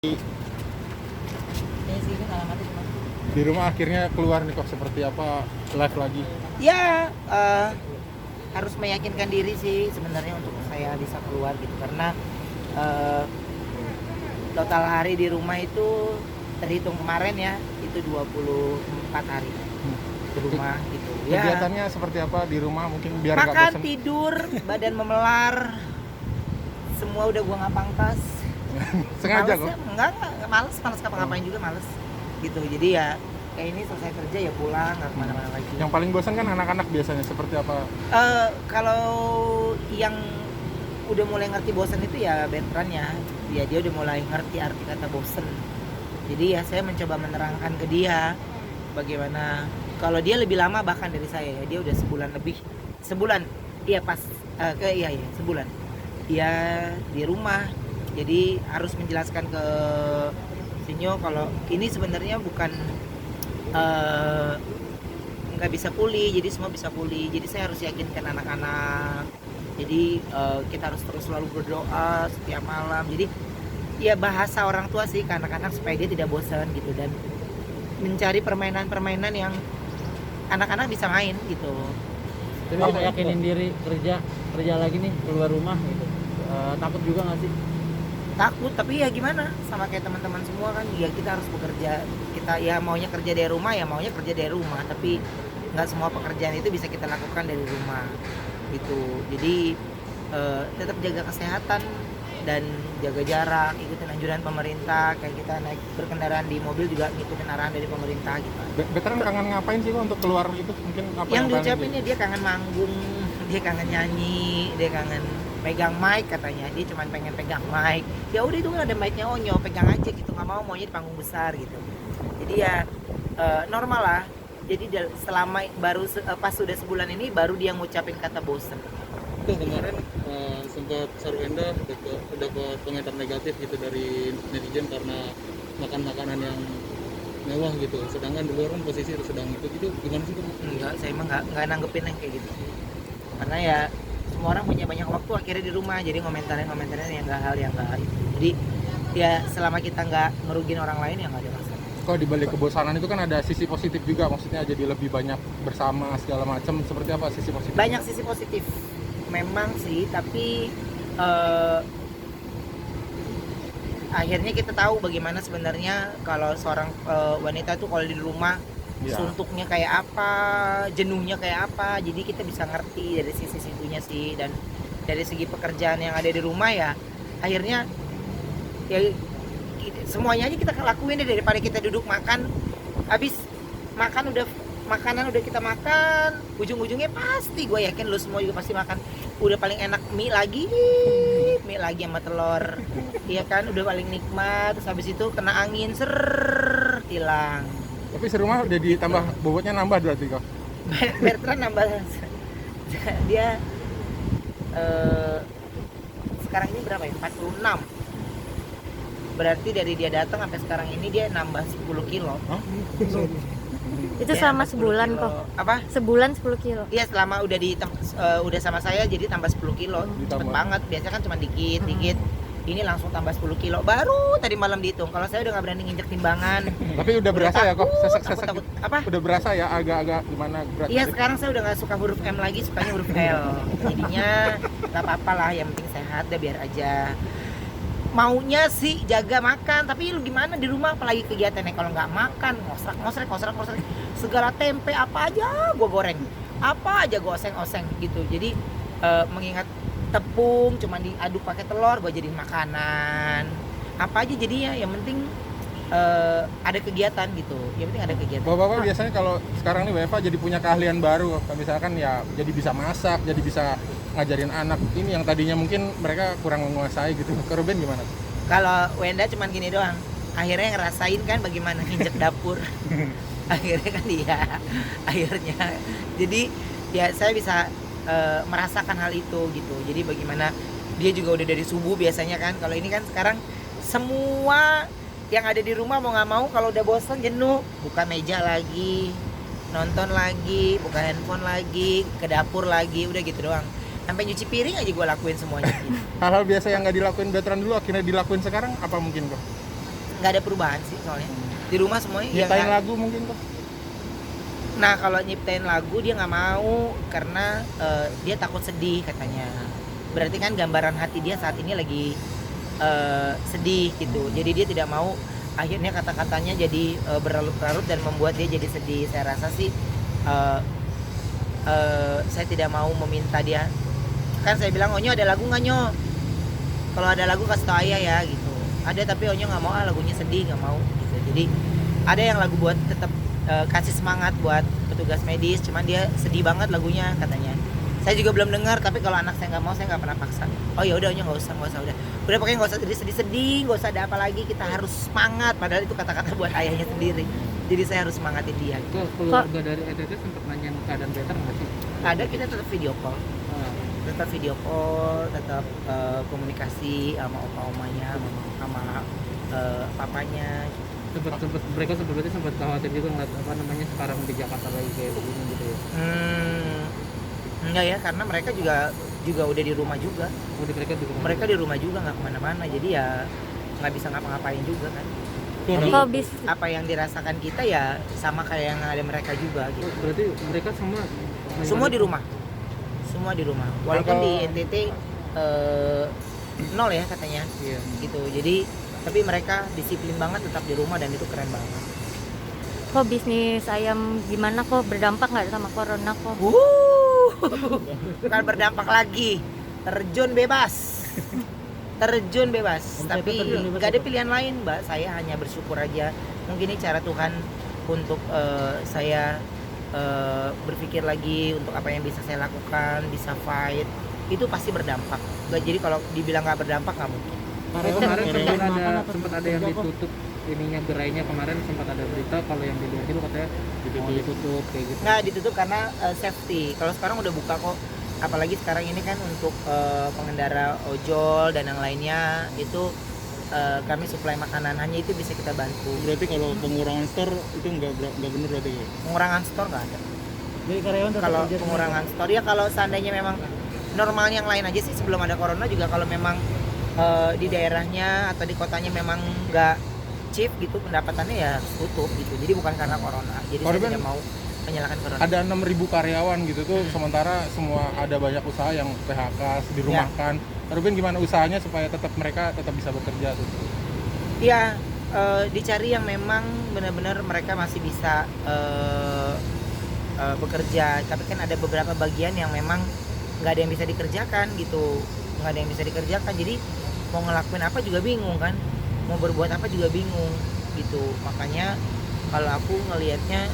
Ini sih kan alamatnya cuma. Di rumah akhirnya keluar nih kok, seperti apa, live lagi? Ya harus meyakinkan diri sih sebenarnya untuk saya bisa keluar gitu, karena total hari di rumah itu terhitung kemarin ya itu 24 hari di rumah gitu. Ya. Kegiatannya seperti apa di rumah, mungkin biar nggak Makan, bosan? tidur, badan memelar, semua udah gua nggak pangkas. Sengaja Males kok? ya? Enggak, males ngapa-ngapain juga males gitu. Jadi ya kayak ini selesai kerja ya pulang, nggak kemana-mana lagi. Yang paling bosan kan anak-anak biasanya, seperti apa? Kalau yang udah mulai ngerti bosen itu ya Bertrand ya, dia udah mulai ngerti arti kata bosen. Jadi ya saya mencoba menerangkan ke dia bagaimana, kalau dia lebih lama bahkan dari saya ya, dia udah sebulan iya pas iya sebulan dia di rumah. Jadi harus menjelaskan ke Sinyo kalau ini sebenarnya bukan nggak bisa pulih, jadi semua bisa pulih. Jadi saya harus yakinkan anak-anak. Jadi kita harus terus selalu berdoa setiap malam. Jadi ya bahasa orang tua sih ke anak-anak supaya dia tidak bosan gitu, dan mencari permainan-permainan yang anak-anak bisa main gitu. Tapi kita yakinin diri kerja lagi nih, keluar rumah gitu. Takut juga nggak sih? Takut, tapi ya gimana, sama kayak teman-teman semua kan, ya kita harus bekerja. Kita ya maunya kerja dari rumah, ya maunya kerja dari rumah, tapi nggak semua pekerjaan itu bisa kita lakukan dari rumah gitu. Jadi tetap jaga kesehatan dan jaga jarak, ikutin anjuran pemerintah. Kayak kita naik berkendaraan di mobil juga ngikutin arahan dari pemerintah gitu. Veteran kangen ngapain sih kok untuk keluar itu? Mungkin apa Yang paling diucapinnya dia kangen manggung, dia kangen nyanyi, dia kangen pegang mic katanya. Dia cuma pengen pegang mic. Ya udah, itu kan ada mic-nya Onyo, pegang aja gitu, nggak maunya di panggung besar gitu. Jadi ya normal lah. Jadi selama pas sudah sebulan ini baru dia ngucapin kata bosen. Itu kemarin sempat Sarwenda dapat komentar negatif gitu dari netizen karena makan makanan yang mewah gitu. Sedangkan di luar kan posisi sedang itu gimana sih tuh? Enggak, saya emang nggak nanggepin yang kayak gitu. Karena ya semua orang punya banyak waktu akhirnya di rumah, jadi ngomentarin yang nggak itu. Jadi ya selama kita nggak ngerugin orang lain ya nggak ada masalah. kok di balik kebosanan itu kan ada sisi positif juga, maksudnya jadi lebih banyak bersama segala macam. Seperti apa sisi positif? Banyak sisi positif memang sih, tapi akhirnya kita tahu bagaimana sebenarnya kalau seorang wanita tuh kalau di rumah Ya. suntuknya kayak apa, jenuhnya kayak apa. Jadi kita bisa ngerti dari sisi situnya sih, dan dari segi pekerjaan yang ada di rumah ya akhirnya ya semuanya aja kita lakuin deh, daripada kita duduk makan, habis makanan udah kita makan, ujung-ujungnya pasti gue yakin lo semua juga pasti makan udah paling enak mie lagi sama telur. Iya kan, udah paling nikmat, terus habis itu kena angin hilang. Tapi serumah udah ditambah bobotnya, nambah berarti kok. Bertrand nambah dia sekarang ini berapa ya, 46. Berarti dari dia datang sampai sekarang ini dia nambah 10 kilo. Hah? Itu Dia selama nambah 10 sebulan kilo. kok. Apa? Sebulan 10 kilo. Iya, selama udah sama saya jadi tambah 10 kilo. Cepet Ditambah. banget, biasanya kan cuma dikit. Ini langsung tambah 10 kilo. Baru tadi malam dihitung. Kalau saya udah nggak berani nginjek timbangan. Tapi udah berasa ya kok, sesek-sesek takut. gitu. Apa? Udah berasa ya, agak-agak gimana berat? Iya, sekarang saya udah nggak suka huruf M lagi, sukanya huruf L. Jadinya nggak apa-apa lah, yang penting sehat deh, biar aja. Maunya sih jaga makan, tapi lu gimana di rumah apalagi kegiatannya kalau nggak makan, ngosrek segala tempe apa aja gue goreng, apa aja gue oseng gitu. Jadi mengingat tepung cuma diaduk pakai telur, gue jadiin makanan apa aja jadinya. Yang penting ada kegiatan gitu, yang penting ada kegiatan. Bapak-bapak biasanya kalau sekarang nih WFA jadi punya keahlian baru, misalkan ya jadi bisa masak, jadi bisa ngajarin anak ini yang tadinya mungkin mereka kurang menguasai gitu. Ke Ruben gimana? Kalau Wenda cuman gini doang, akhirnya ngerasain kan bagaimana nginjek dapur. Akhirnya kan dia akhirnya jadi ya saya bisa merasakan hal itu gitu. Jadi bagaimana dia juga udah dari subuh biasanya kan. Kalau ini kan sekarang semua yang ada di rumah mau nggak mau kalau udah bosan jenuh buka meja lagi, nonton lagi, buka handphone lagi, ke dapur lagi, udah gitu doang. Sampai nyuci piring aja gue lakuin semuanya. Hal-hal biasa yang nggak dilakuin Bertrand dulu akhirnya dilakuin sekarang, apa mungkin kok? nggak ada perubahan sih soalnya di rumah semuanya ya Nyiptain nggak- lagu mungkin kok. Nah kalau nyiptain lagu dia nggak mau karena dia takut sedih katanya. Berarti kan gambaran hati dia saat ini lagi sedih gitu. Jadi dia tidak mau akhirnya kata-katanya jadi berlarut-larut dan membuat dia jadi sedih. Saya rasa sih saya tidak mau meminta dia. Kan saya bilang Onyo ada lagu nggak Nyo? Kalau ada lagu kasih tau ayah ya gitu. Ada tapi Onyo nggak mau lagunya sedih nggak mau gitu. Jadi ada yang lagu buat tetap kasih semangat buat petugas medis, cuman dia sedih banget lagunya katanya. Saya juga belum dengar, tapi kalau anak saya nggak mau, saya nggak pernah paksa. Oh ya udah, nggak usah udah pokoknya nggak usah sedih-sedih, nggak usah ada apa lagi, kita harus semangat. Padahal itu kata-kata buat ayahnya sendiri. Jadi saya harus semangatin dia. Kok keluarga dari ETT sempat nanyain keadaan Peter nggak sih? Ada, kita tetap video call, Ah, tetap komunikasi sama opa-omanya, sama papanya. mereka berarti sempat khawatir juga ngeliat apa namanya sekarang di Jakarta lagi kayak begini gitu ya. Enggak ya, karena mereka juga udah di rumah juga. Oh, mereka di rumah. Mereka di rumah juga, nggak kemana-mana, jadi ya nggak bisa ngapa-ngapain juga kan. Jadi Kok bis apa yang dirasakan kita ya sama kayak yang ada mereka juga Oh, gitu. berarti mereka Semua di rumah, walaupun Kalau- di NTT nol ya katanya Iya. gitu. Jadi tapi mereka disiplin banget tetap di rumah dan itu keren banget. kok bisnis ayam gimana kok berdampak nggak sama corona kok? Bukan berdampak lagi, terjun bebas. Terjun bebas, tapi nggak ada pilihan lain mbak. Saya hanya bersyukur aja. Mungkin ini cara Tuhan untuk saya berpikir lagi untuk apa yang bisa saya lakukan, bisa fight. Itu pasti berdampak. Jadi kalau dibilang nggak berdampak nggak mungkin. Kemarin sempat ada yang ditutup ininya gerainya, kemarin sempat ada berita kalau yang di luar itu katanya mau ditutup kayak gitu. Nggak ditutup karena safety. Kalau sekarang udah buka kok. Apalagi sekarang ini kan untuk pengendara ojol dan yang lainnya itu kami suplai makanan, hanya itu bisa kita bantu. Berarti kalau pengurangan store itu nggak benar berarti ya? Pengurangan stor nggak ada. Jadi karyawan Kalau pengurangan stor ya kalau seandainya memang normalnya yang lain aja sih sebelum ada corona juga, kalau memang di daerahnya atau di kotanya memang nggak cheap gitu pendapatannya ya tutup gitu. Jadi bukan karena corona. Jadi Kalau saya Ben, tidak mau menyalahkan corona. Ada 6.000 karyawan gitu tuh, sementara semua ada banyak usaha yang PHK, dirumahkan. Ruben gimana usahanya supaya mereka tetap bisa bekerja tuh? Ya dicari yang memang benar-benar mereka masih bisa bekerja. Tapi kan ada beberapa bagian yang memang nggak ada yang bisa dikerjakan gitu, nggak ada yang bisa dikerjakan. Jadi mau ngelakuin apa juga bingung kan, mau berbuat apa juga bingung gitu. Makanya kalau aku ngelihatnya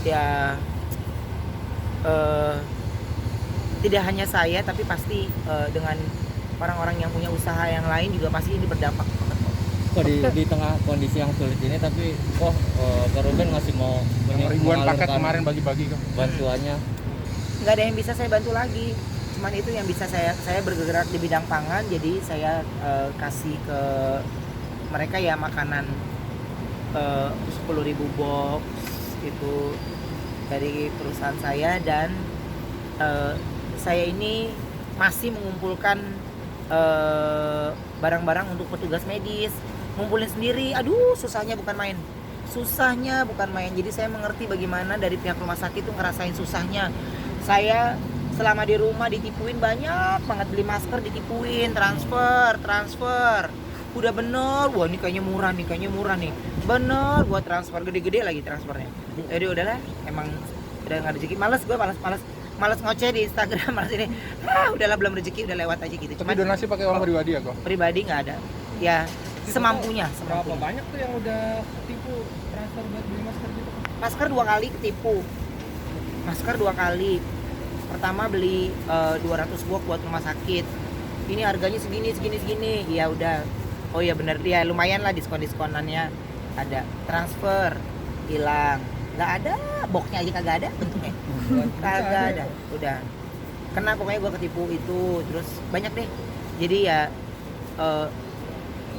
ya tidak hanya saya tapi pasti dengan orang-orang yang punya usaha yang lain juga pasti ini berdampak banget kok. Kok di tengah kondisi yang sulit ini tapi Kak Ruben masih mau Ribuan paket mengalirkan kemarin bagi-bagi kan. bantuannya. Nggak ada yang bisa saya bantu lagi, cuman itu yang bisa saya bergerak di bidang pangan, jadi saya kasih ke mereka ya makanan 10.000 box itu dari perusahaan saya. Dan saya ini masih mengumpulkan barang-barang untuk petugas medis, ngumpulin sendiri. Aduh, susahnya bukan main. Jadi saya mengerti bagaimana dari pihak rumah sakit tuh ngerasain susahnya. Saya selama di rumah ditipuin banyak banget, beli masker ditipuin, transfer. Udah bener, wah ini kayaknya murah nih. Bener, buat transfer gede-gede lagi transfernya. Jadi udahlah, emang udah nggak rezeki. Males ngoceh di Instagram, males ini. Udahlah belum rezeki, udah lewat aja gitu. Tapi Cuman donasi pakai uang pribadi ya kok? pribadi nggak ada. Ya semampunya. Berapa banyak tuh yang udah tipu transfer buat beli masker gitu? Masker 2 kali ketipu. Masker 2 kali. Pertama beli 200 box buat rumah sakit. Ini harganya segini. Ya udah. Oh ya bener, ya lumayan lah diskon-diskonannya ada. Transfer hilang. Nggak ada, boxnya aja kagak ada bentuknya. Kagak ada. Udah. Kena pokoknya gua ketipu itu, terus banyak deh. Jadi ya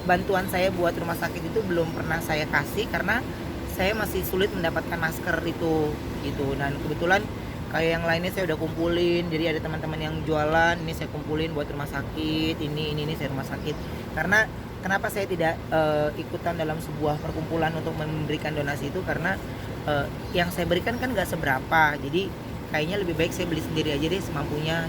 bantuan saya buat rumah sakit itu belum pernah saya kasih karena saya masih sulit mendapatkan masker itu gitu. Dan kebetulan kayak yang lainnya saya udah kumpulin, jadi ada teman-teman yang jualan, ini saya kumpulin buat rumah sakit, ini saya rumah sakit. Karena kenapa saya tidak ikutan dalam sebuah perkumpulan untuk memberikan donasi itu karena yang saya berikan kan nggak seberapa, jadi kayaknya lebih baik saya beli sendiri aja deh semampunya.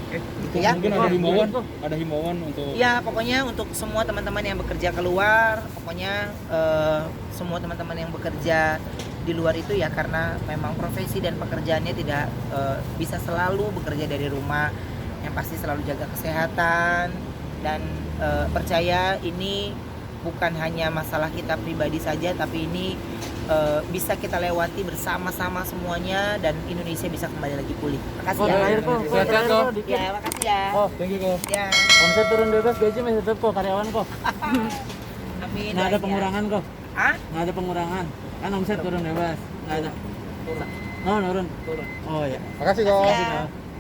Gitu ya. Mungkin ada himbauan untuk Ya pokoknya untuk semua teman-teman yang bekerja keluar, pokoknya semua teman-teman yang bekerja di luar itu ya karena memang profesi dan pekerjaannya tidak bisa selalu bekerja dari rumah, yang pasti selalu jaga kesehatan dan percaya ini bukan hanya masalah kita pribadi saja, tapi ini bisa kita lewati bersama-sama semuanya dan Indonesia bisa kembali lagi pulih. Makasih ya. Terakhir kok, Sehat-sehat, kok. Ya, makasih ya. Oh, thank you kok. Ya, Omset turun bebas, gaji masih tetap kok karyawan kok. amin. Nggak ada Ya. pengurangan kok. Ah? Nggak ada pengurangan. Kan omset turun bebas. Nggak ada. Oh, turun. Oh ya. Makasih kok. Ya.